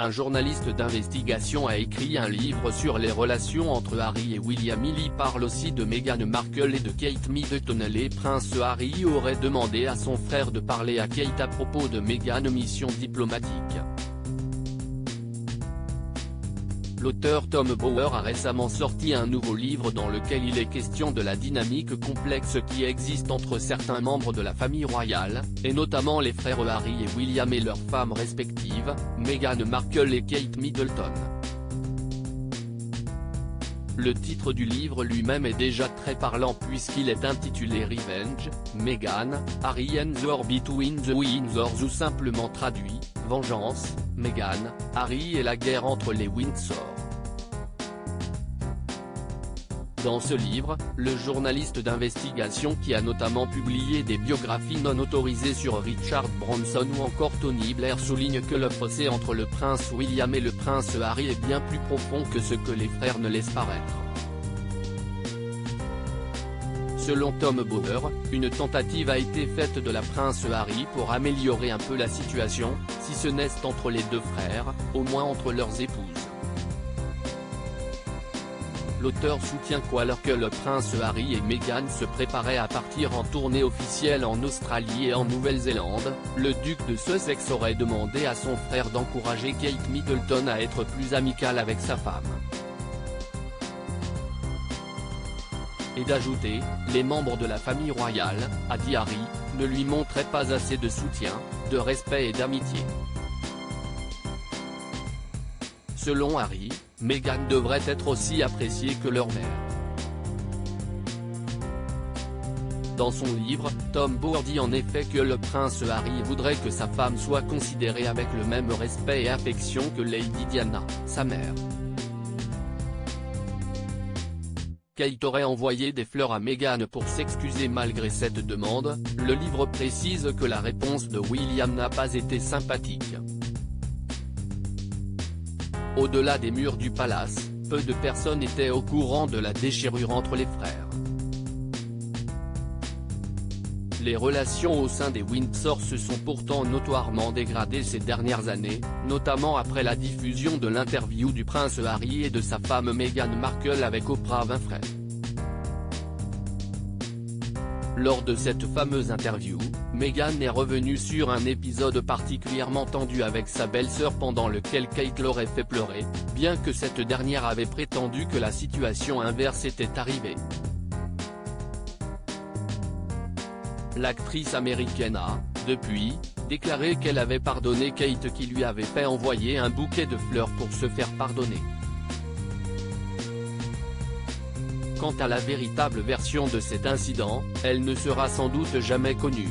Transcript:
Un journaliste d'investigation a écrit un livre sur les relations entre Harry et William. Il y parle aussi de Meghan Markle et de Kate Middleton. Le prince Harry aurait demandé à son frère de parler à Kate à propos de Meghan, mission diplomatique. L'auteur Tom Bower a récemment sorti un nouveau livre dans lequel il est question de la dynamique complexe qui existe entre certains membres de la famille royale, et notamment les frères Harry et William et leurs femmes respectives, Meghan Markle et Kate Middleton. Le titre du livre lui-même est déjà très parlant puisqu'il est intitulé Revenge, Meghan, Harry and the War Between the Windsors, ou simplement traduit, Vengeance, Meghan, Harry et la guerre entre les Windsor. Dans ce livre, le journaliste d'investigation qui a notamment publié des biographies non autorisées sur Richard Branson ou encore Tony Blair souligne que le fossé entre le prince William et le prince Harry est bien plus profond que ce que les frères ne laissent paraître. Selon Tom Bower, une tentative a été faite de la prince Harry pour améliorer un peu la situation, si ce n'est entre les deux frères, au moins entre leurs épouses. L'auteur soutient alors que le prince Harry et Meghan se préparaient à partir en tournée officielle en Australie et en Nouvelle-Zélande, le duc de Sussex aurait demandé à son frère d'encourager Kate Middleton à être plus amicale avec sa femme. Et d'ajouter, les membres de la famille royale, a dit Harry, ne lui montraient pas assez de soutien, de respect et d'amitié. Selon Harry, Meghan devrait être aussi appréciée que leur mère. Dans son livre, Tom Bower dit en effet que le prince Harry voudrait que sa femme soit considérée avec le même respect et affection que Lady Diana, sa mère. Kate aurait envoyé des fleurs à Meghan pour s'excuser malgré cette demande. Le livre précise que la réponse de William n'a pas été sympathique. Au-delà des murs du palace, peu de personnes étaient au courant de la déchirure entre les frères. Les relations au sein des Windsor se sont pourtant notoirement dégradées ces dernières années, notamment après la diffusion de l'interview du prince Harry et de sa femme Meghan Markle avec Oprah Winfrey. Lors de cette fameuse interview, Meghan est revenue sur un épisode particulièrement tendu avec sa belle-sœur pendant lequel Kate l'aurait fait pleurer, bien que cette dernière avait prétendu que la situation inverse était arrivée. L'actrice américaine a, depuis, déclaré qu'elle avait pardonné Kate qui lui avait fait envoyer un bouquet de fleurs pour se faire pardonner. Quant à la véritable version de cet incident, elle ne sera sans doute jamais connue.